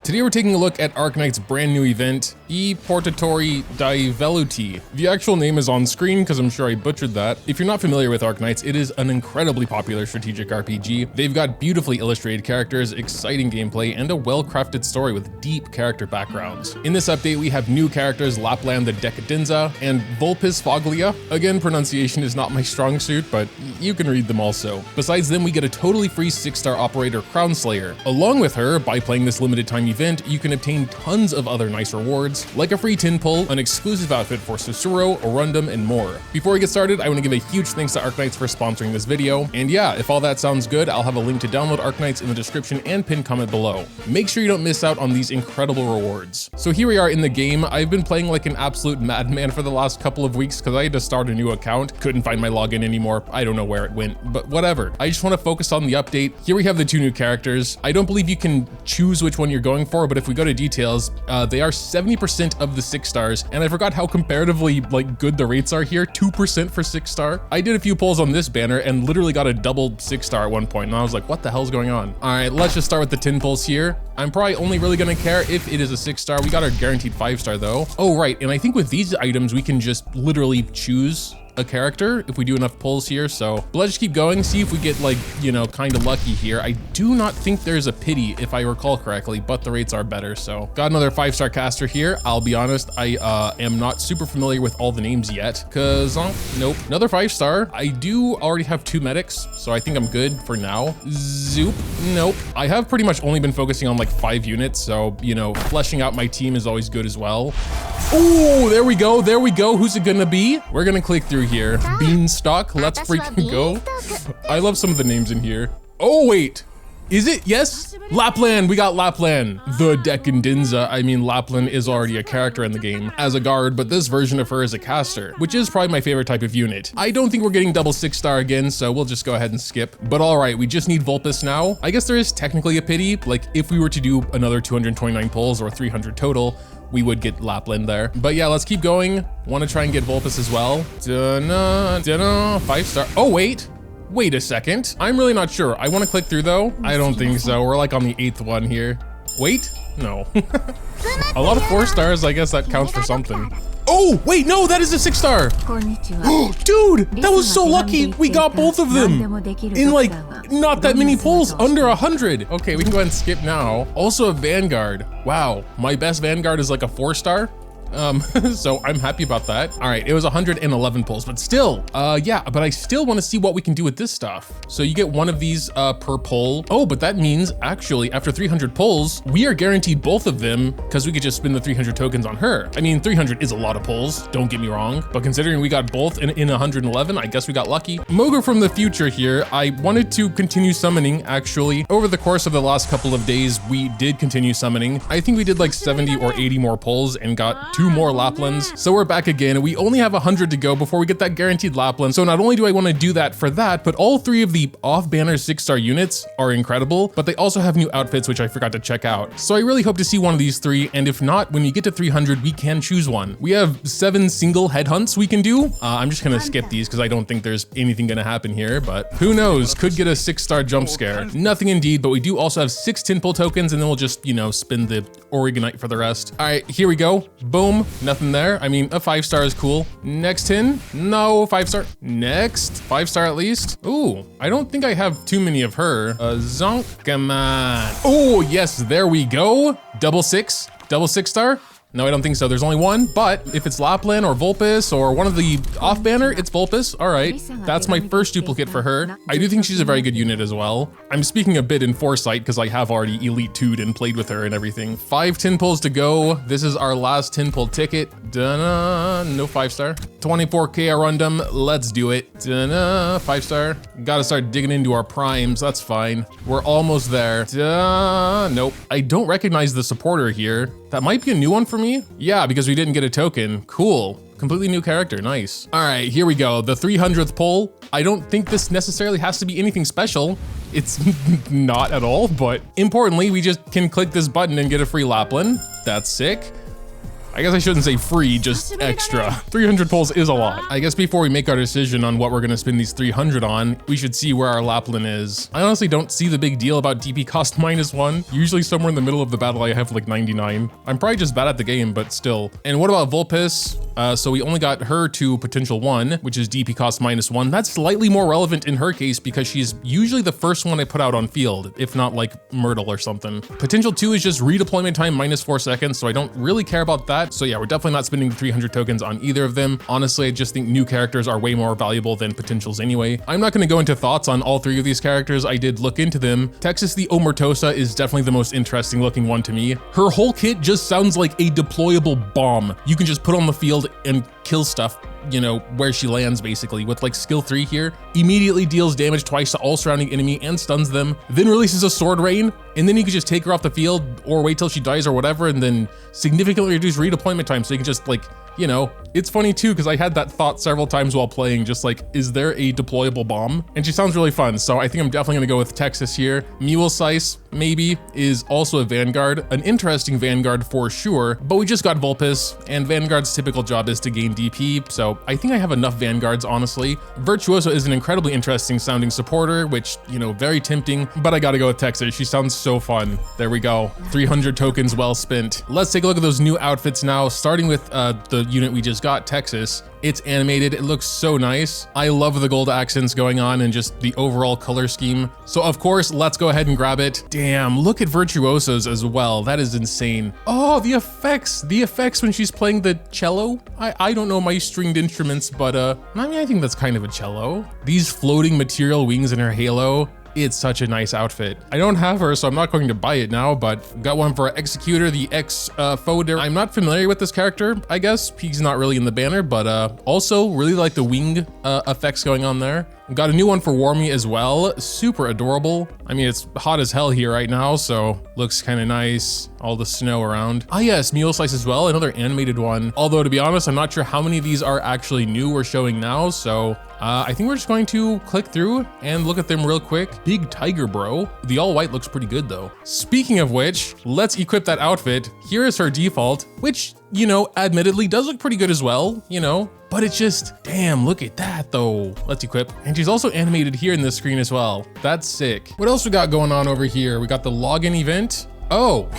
Today we're taking a look at Arknights' brand new event, I Portatori dei Veluti. The actual name is on screen because I'm sure I butchered that. If you're not familiar with Arknights, it is an incredibly popular strategic RPG. They've got beautifully illustrated characters, exciting gameplay, and a well-crafted story with deep character backgrounds. In this update, we have new characters Lappland the Decadenza and Vulpisfoglia. Again, pronunciation is not my strong suit, but you can read them also. Besides them, we get a totally free 6-star operator Crownslayer. Along with her, by playing this limited time event, you can obtain tons of other nice rewards, like a free tin pull, an exclusive outfit for Susuro, Orundum, and more. Before we get started, I want to give a huge thanks to Arknights for sponsoring this video. And yeah, if all that sounds good, I'll have a link to download Arknights in the description and pinned comment below. Make sure you don't miss out on these incredible rewards. So here we are in the game. I've been playing like an absolute madman for the last couple of weeks because I had to start a new account. Couldn't find my login anymore. I don't know where it went, but whatever. I just want to focus on the update. Here we have the 2 new characters. I don't believe you can choose which one you're going for, but if we go to details, they are 70% of the 6 stars, and I forgot how comparatively good the rates are here. 2% for 6-star. I did a few polls on this banner and literally got a double 6-star at one point, and I was like, what the hell's going on? All right, let's just start with the tin pulls here. I'm probably only really gonna care if it is a 6-star. We got our guaranteed 5-star though. Oh, right, and I think with these items, we can just literally choose a character if we do enough pulls here. So but let's just keep going, see if we get kind of lucky here. I do not think there's a pity if I recall correctly, but the rates are better. So got another 5-star caster here. I'll be honest, I am not super familiar with all the names yet because nope. Another 5-star. I do already have 2 medics, so I think I'm good for now. Zoop. Nope. I have pretty much only been focusing on 5 units, so fleshing out my team is always good as well. Ooh, there we go. There we go. Who's it gonna be? We're gonna click through here. Beanstalk, let's freaking go. I love some of the names in here. Oh, wait. Is it? Yes? Lappland, we got Lappland. The Decadenza. I mean, Lappland is already a character in the game as a guard, but this version of her is a caster, which is probably my favorite type of unit. I don't think we're getting double 6-star again, so we'll just go ahead and skip. But all right, we just need Vulpis now. I guess there is technically a pity. If we were to do another 229 pulls or 300 total, we would get Lappland there. But yeah, let's keep going. Want to try and get Vulpis as well. 5-star. Oh, wait a second. I'm really not sure. I want to click through though. I don't think so. We're on the 8th one here. Wait, no. A lot of 4-stars, I guess that counts for something. Oh, wait, no, that is a 6-star. Dude, that was so lucky. We got both of them in not that many pulls, under 100. Okay, we can go ahead and skip now. Also a Vanguard. Wow, my best Vanguard is a 4-star. So I'm happy about that. All right, it was 111 pulls, but still, yeah, but I still want to see what we can do with this stuff. So you get one of these per pull. Oh, but that means actually after 300 pulls, we are guaranteed both of them because we could just spend the 300 tokens on her. I mean, 300 is a lot of pulls, don't get me wrong, but considering we got both in 111, I guess we got lucky. Mogre from the future here. I wanted to continue summoning, actually. Over the course of the last couple of days, we did continue summoning. I think we did 70 or 80 more pulls and got 2 more Lapplands. So we're back again. We only have 100 to go before we get that guaranteed Lappland. So not only do I want to do that for that, but all 3 of the off-banner 6-star units are incredible, but they also have new outfits, which I forgot to check out. So I really hope to see one of these 3. And if not, when you get to 300, we can choose one. We have 7 single headhunts we can do. I'm just going to skip these because I don't think there's anything going to happen here, but who knows? Could get a 6-star jump scare. Nothing indeed, but we do also have 6 tin pull tokens, and then we'll just, spin the Origonite for the rest. All right, here we go. Boom. Nothing there. I mean, a 5-star is cool. Next tin. No, 5-star. Next. 5-star at least. Ooh, I don't think I have too many of her. Zonk, come on. Oh, yes, there we go. Double 6-star. No, I don't think so. There's only one, but if it's Lappland or Vulpis or one of the off-banner, it's Vulpis. All right, that's my first duplicate for her. I do think she's a very good unit as well. I'm speaking a bit in foresight because I have already Elite 2'd and played with her and everything. 5 tin pulls to go. This is our last tin pull ticket. Dun-na, no 5-star. 24K Arundum, let's do it. Dun-na, 5-star. Gotta start digging into our primes, that's fine. We're almost there. Nope. I don't recognize the supporter here. That might be a new one for me. Yeah, because we didn't get a token. Cool. Completely new character, nice. All right, here we go. The 300th pull. I don't think this necessarily has to be anything special. It's not at all, but importantly, we just can click this button and get a free Lappland. That's sick. I guess I shouldn't say free, just extra. 300 pulls is a lot. I guess before we make our decision on what we're gonna spend these 300 on, we should see where our Lappland is. I honestly don't see the big deal about DP cost -1. Usually somewhere in the middle of the battle I have like 99. I'm probably just bad at the game, but still. And what about Vulpis? So we only got her to potential 1, which is DP cost -1. That's slightly more relevant in her case because she's usually the first one I put out on field, if not like Myrtle or something. Potential 2 is just redeployment time -4 seconds, so I don't really care about that. So yeah, we're definitely not spending 300 tokens on either of them. Honestly, I just think new characters are way more valuable than potentials anyway. I'm not gonna go into thoughts on all 3 of these characters. I did look into them. Texas the Omertosa is definitely the most interesting looking one to me. Her whole kit just sounds like a deployable bomb. You can just put on the field and kill stuff, you know, where she lands basically. With like skill 3 here, immediately deals damage twice to all surrounding enemy and stuns them, then releases a sword rain, and then you can just take her off the field or wait till she dies or whatever, and then significantly reduce redeployment time so you can just like, you know, it's funny too, because I had that thought several times while playing, just like, is there a deployable bomb? And she sounds really fun, so I think I'm definitely gonna go with Texas here. Mule Size, maybe, is also a Vanguard, an interesting Vanguard for sure, but we just got Vulpis, and Vanguard's typical job is to gain DP, so I think I have enough Vanguards, honestly. Virtuoso is an incredibly interesting sounding supporter, which, you know, very tempting, but I gotta go with Texas. She sounds so fun. There we go. 300 tokens well spent. Let's take a look at those new outfits now, starting with the unit we just got, Texas. It's animated, it looks so nice. I love the gold accents going on and just the overall color scheme. So of course, let's go ahead and grab it. Damn, look at Virtuosos as well. That is insane. Oh, the effects when she's playing the cello. I don't know my stringed instruments, but I mean, I think that's kind of a cello. These floating material wings in her halo. It's such a nice outfit. I don't have her, so I'm not going to buy it now, but got one for Executor, the Foder. I'm not familiar with this character, I guess. He's not really in the banner, but also really like the wing effects going on there. Got a new one for Warmy as well. Super adorable. I mean, it's hot as hell here right now, so looks kind of nice. All the snow around. Ah yes, Mule Slice as well, another animated one. Although to be honest, I'm not sure how many of these are actually new we're showing now, so I think we're just going to click through and look at them real quick. Big Tiger Bro. The all white looks pretty good though. Speaking of which, let's equip that outfit. Here is her default, which, you know, admittedly does look pretty good as well, you know, but it's just, damn, look at that though. Let's equip. And she's also animated here in this screen as well. That's sick. What else we got going on over here? We got the login event. Oh,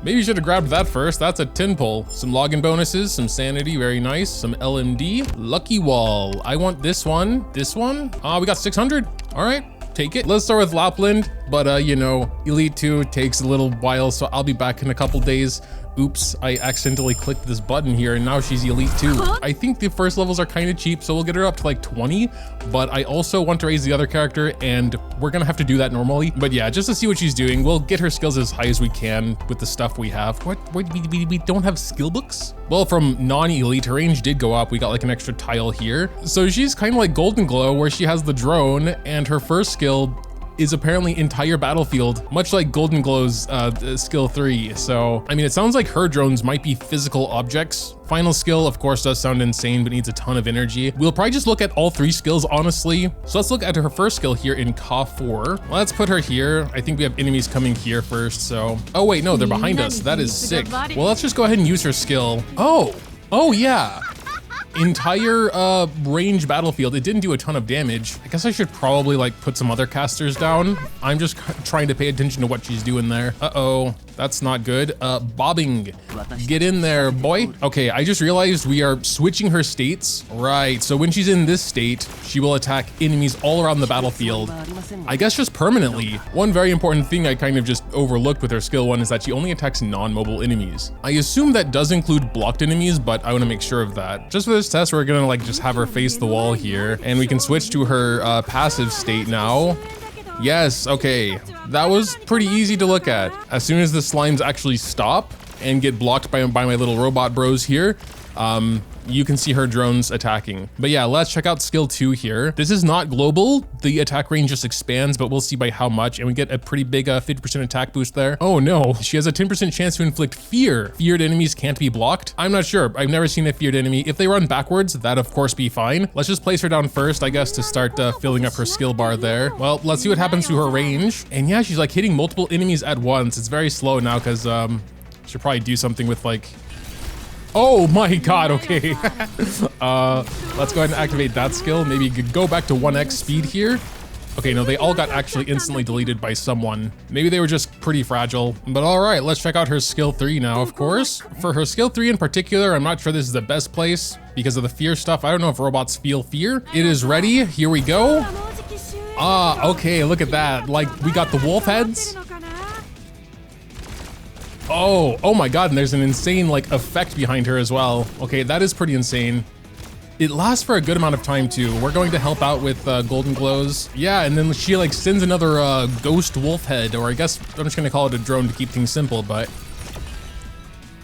maybe you should have grabbed that first. That's a 10 pull. Some login bonuses, some sanity, very nice. Some LMD, lucky wall. I want this one. This one? We got 600. All right, take it. Let's start with Lappland, but you know, Elite 2 takes a little while, so I'll be back in a couple days. Oops, I accidentally clicked this button here and now she's Elite 2. I think the first levels are kind of cheap, so we'll get her up to like 20, but I also want to raise the other character and we're gonna have to do that normally. But yeah, just to see what she's doing, we'll get her skills as high as we can with the stuff we have. What, we don't have skill books? Well, from non-elite, her range did go up. We got like an extra tile here. So she's kind of like Golden Glow where she has the drone and her first skill is apparently entire battlefield, much like Golden Glow's skill 3. So, I mean, it sounds like her drones might be physical objects. Final skill, of course, does sound insane, but needs a ton of energy. We'll probably just look at all 3 skills, honestly. So let's look at her first skill here in Ka 4. Let's put her here. I think we have enemies coming here first, so. Oh wait, no, they're behind us. That is sick. Well, let's just go ahead and use her skill. Oh yeah. Entire range battlefield. It didn't do a ton of damage. I guess I should probably like put some other casters down. I'm just trying to pay attention to what she's doing there. Uh-oh, that's not good. Bobbing, get in there, boy. Okay, I just realized we are switching her states. Right, so when she's in this state, she will attack enemies all around the battlefield. I guess just permanently. One very important thing I kind of just overlooked with her skill 1 is that she only attacks non-mobile enemies. I assume that does include blocked enemies, but I want to make sure of that. Just for this test, we're gonna like just have her face the wall here, and we can switch to her passive state now. Yes, okay, that was pretty easy to look at. As soon as the slimes actually stop and get blocked by my little robot bros here, you can see her drones attacking. But yeah, let's check out skill 2 here. This is not global. The attack range just expands, but we'll see by how much. And we get a pretty big 50% attack boost there. Oh no, she has a 10% chance to inflict fear. Feared enemies can't be blocked. I'm not sure. I've never seen a feared enemy. If they run backwards, that'd of course be fine. Let's just place her down first, I guess, to start filling up her skill bar there. Well, let's see what happens to her range. And yeah, she's like hitting multiple enemies at once. It's very slow now because she'll probably do something with like, Oh my god, okay. Let's go ahead and activate that skill. Maybe go back to 1x speed here. Okay, no, they all got actually instantly deleted by someone. Maybe they were just pretty fragile. But all right, let's check out her skill 3 now, of course. For her skill 3 in particular, I'm not sure this is the best place because of the fear stuff. I don't know if robots feel fear. It is ready. Here we go. Ah, okay, look at that. Like, we got the wolf heads. Oh my god, and there's an insane, like, effect behind her as well. Okay, that is pretty insane. It lasts for a good amount of time too. We're going to help out with golden glows. Yeah, and then she like sends another ghost wolf head, or I guess I'm just gonna call it a drone to keep things simple, but.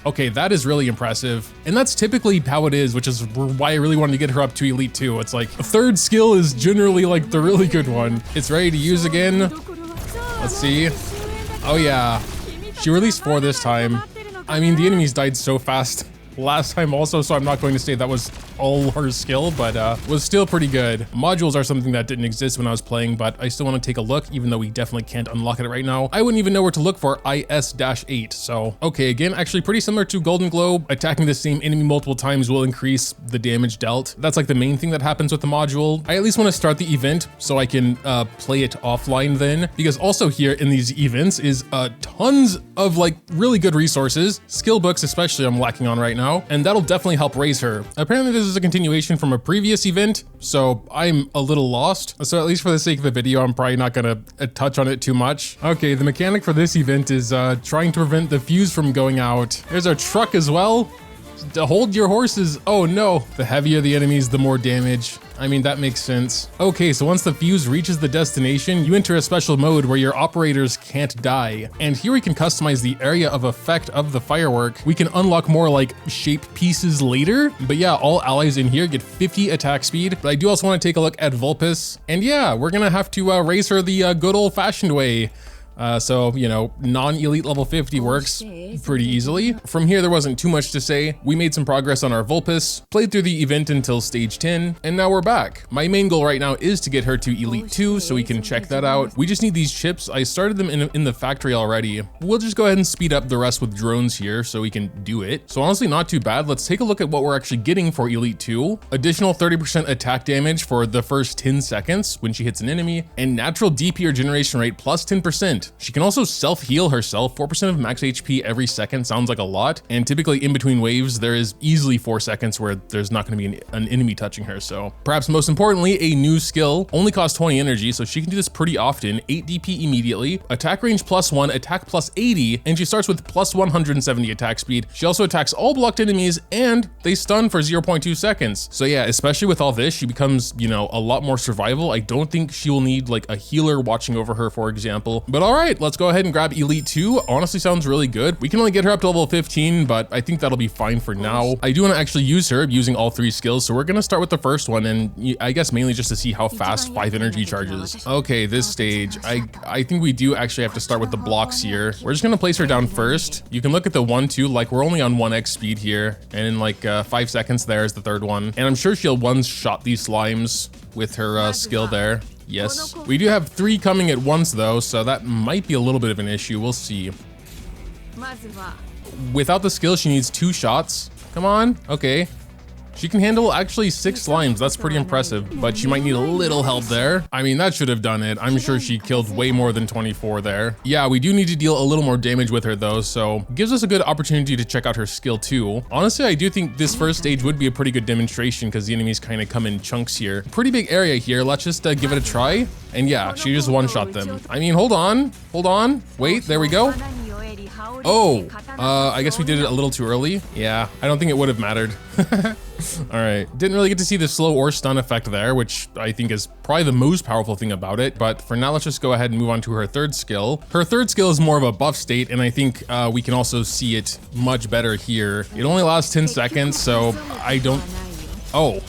Okay, that is really impressive. And that's typically how it is, which is why I really wanted to get her up to Elite 2. It's like, a third skill is generally like the really good one. It's ready to use again. Let's see. Oh yeah, she released 4 this time. I mean, the enemies died so fast last time also, so I'm not going to say that was all her skill, but was still pretty good. Modules are something that didn't exist when I was playing, but I still want to take a look, even though we definitely can't unlock it right now. I wouldn't even know where to look for IS-8, so okay, again, actually pretty similar to Golden Globe. Attacking the same enemy multiple times will increase the damage dealt. That's like the main thing that happens with the module. I at least want to start the event so I can play it offline then, because also here in these events is tons of like really good resources, skill books especially I'm lacking on right now, and that'll definitely help raise her. Apparently this is a continuation from a previous event, so I'm a little lost. So at least for the sake of the video, I'm probably not gonna touch on it too much. Okay, the mechanic for this event is trying to prevent the fuse from going out. There's a truck as well. To hold your horses. Oh no, the heavier the enemies, the more damage. I mean, that makes sense. Okay, so once the fuse reaches the destination, you enter a special mode where your operators can't die. And here we can customize the area of effect of the firework. We can unlock more like shape pieces later, but yeah, all allies in here get 50 attack speed. But I do also want to take a look at Vulpis. And yeah, we're gonna have to raise her the good old fashioned way. So, you know, non-elite level 50 works pretty easily. From here, there wasn't too much to say. We made some progress on our Vulpis, played through the event until stage 10, and now we're back. My main goal right now is to get her to Elite 2, so we can check that out. We just need these chips. I started them in the factory already. We'll just go ahead and speed up the rest with drones here so we can do it. So honestly, not too bad. Let's take a look at what we're actually getting for Elite 2. Additional 30% attack damage for the first 10 seconds when she hits an enemy, and natural DP regeneration rate plus 10%. She can also self-heal herself. 4% of max HP every second sounds like a lot. And typically in between waves, there is easily 4 seconds where there's not going to be an enemy touching her. So perhaps most importantly, a new skill, only costs 20 energy. So she can do this pretty often. 8 DP immediately, attack range +1, attack +80, and she starts with +170 attack speed. She also attacks all blocked enemies and they stun for 0.2 seconds. So yeah, especially with all this, she becomes, you know, a lot more survival. I don't think she will need like a healer watching over her, for example. But all right, let's go ahead and grab Elite 2. Honestly, sounds really good. We can only get her up to level 15, but I think that'll be fine for now. I do want to actually use her using all 3 skills, so we're going to start with the first one, and I guess mainly just to see how fast 5 energy charges. Okay, this stage, I think we do actually have to start with the blocks here. We're just going to place her down first. You can look at the 1-2, like we're only on 1x speed here, and in like 5 seconds there is the third one. And I'm sure she'll one-shot these slimes with her skill there. Yes, we do have 3 coming at once though, so that might be a little bit of an issue. We'll see. Without the skill, she needs 2 shots. Come on. Okay. She can handle actually 6 slimes. That's pretty impressive, but she might need a little help there. I mean, that should have done it. I'm sure she killed way more than 24 there. Yeah, we do need to deal a little more damage with her though, so gives us a good opportunity to check out her skill too. Honestly, I do think this first stage would be a pretty good demonstration because the enemies kind of come in chunks here. Pretty big area here. Let's just give it a try. And yeah, she just one-shot them. I mean, hold on. Wait, there we go. Oh, I guess we did it a little too early. Yeah, I don't think it would have mattered. All right, didn't really get to see the slow or stun effect there, which I think is probably the most powerful thing about it. But for now, let's just go ahead and move on to her third skill. Her third skill is more of a buff state, and I think we can also see it much better here. It only lasts 10 seconds, so I don't... Oh.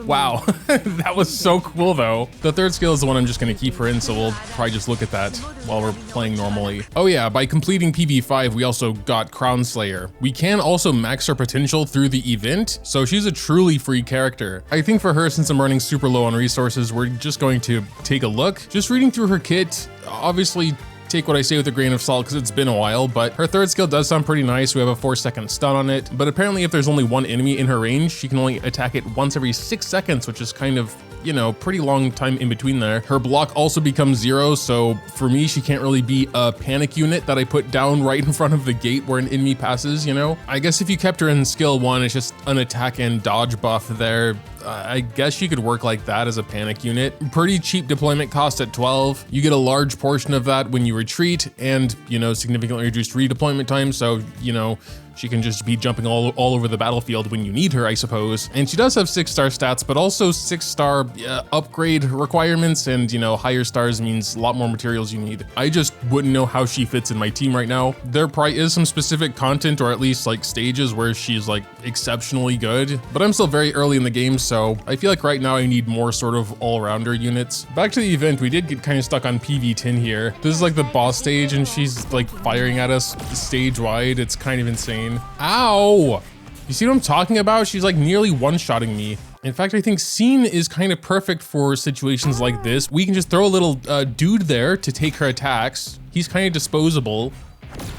Wow, that was so cool though. The third skill is the one I'm just gonna keep her in, so we'll probably just look at that while we're playing normally. Oh yeah, by completing PV5, we also got Crownslayer. We can also max her potential through the event, so she's a truly free character. I think for her, since I'm running super low on resources, we're just going to take a look. Just reading through her kit, obviously take what I say with a grain of salt because it's been a while, but her third skill does sound pretty nice. We have a 4-second stun on it, but apparently if there's only one enemy in her range, she can only attack it once every 6 seconds, which is kind of, you know, pretty long time in between there. Her block also becomes 0, so for me, she can't really be a panic unit that I put down right in front of the gate where an enemy passes, you know? I guess if you kept her in skill 1, it's just an attack and dodge buff there. I guess she could work like that as a panic unit. Pretty cheap deployment cost at 12. You get a large portion of that when you retreat and, you know, significantly reduced redeployment time. So, you know, she can just be jumping all over the battlefield when you need her, I suppose. And she does have 6-star stats, but also 6-star upgrade requirements, and, you know, higher stars means a lot more materials you need. I just wouldn't know how she fits in my team right now. There probably is some specific content, or at least like stages where she's like exceptionally good, but I'm still very early in the game, so I feel like right now I need more sort of all-rounder units. Back to the event, we did get kind of stuck on PV10 here. This is like the boss stage, and she's like firing at us stage-wide. It's kind of insane. Ow! You see what I'm talking about? She's like nearly one-shotting me. In fact, I think Scene is kind of perfect for situations like this. We can just throw a little dude there to take her attacks. He's kind of disposable.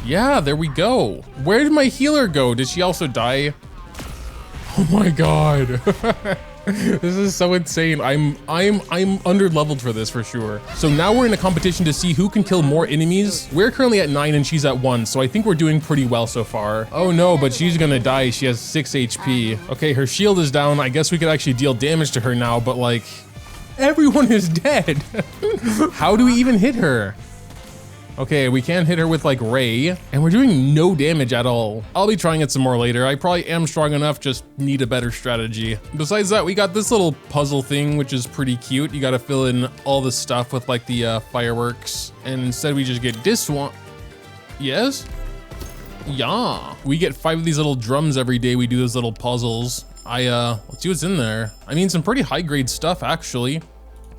Yeah, there we go. Where did my healer go? Did she also die? Oh my god. This is so insane. I'm under-leveled for this for sure. So now we're in a competition to see who can kill more enemies. We're currently at 9 and she's at 1, so I think we're doing pretty well so far. Oh no, but she's gonna die. She has 6 HP. Okay, her shield is down. I guess we could actually deal damage to her now, but like, everyone is dead. How do we even hit her? Okay, we can't hit her with like Ray, and we're doing no damage at all. I'll be trying it some more later. I probably am strong enough, just need a better strategy. Besides that, we got this little puzzle thing, which is pretty cute. You gotta fill in all the stuff with like the fireworks, and instead we just get this one. Yes? Yeah. We get 5 of these little drums every day. We do those little puzzles. Let's see what's in there. I mean, some pretty high grade stuff, actually.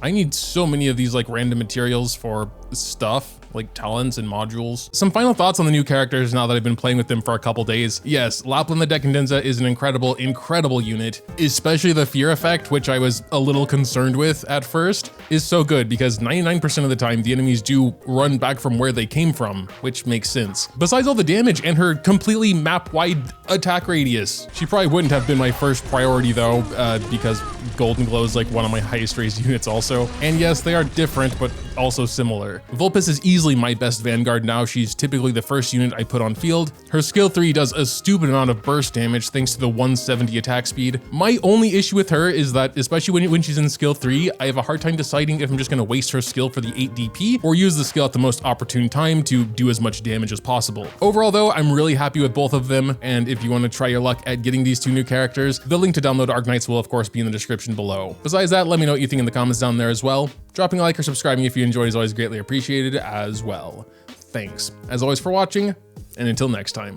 I need so many of these like random materials for stuff, like talents and modules. Some final thoughts on the new characters now that I've been playing with them for a couple days. Yes, Lappland the Decadenza is an incredible unit, especially the fear effect, which I was a little concerned with at first, is so good because 99% of the time the enemies do run back from where they came from, which makes sense. Besides all the damage and her completely map-wide attack radius. She probably wouldn't have been my first priority though, because Golden Glow is like one of my highest raised units also. And yes, they are different, but also similar. Vulpis is easily my best Vanguard now. She's typically the first unit I put on field. Her skill 3 does a stupid amount of burst damage thanks to the 170 attack speed. My only issue with her is that, especially when she's in skill 3, I have a hard time deciding if I'm just gonna waste her skill for the 8 DP or use the skill at the most opportune time to do as much damage as possible. Overall though, I'm really happy with both of them, and if you want to try your luck at getting these 2 new characters, the link to download Arknights will of course be in the description below. Besides that, let me know what you think in the comments down there as well. Dropping a like or subscribing if you enjoyed is always greatly appreciated as well. Thanks, as always, for watching, and until next time.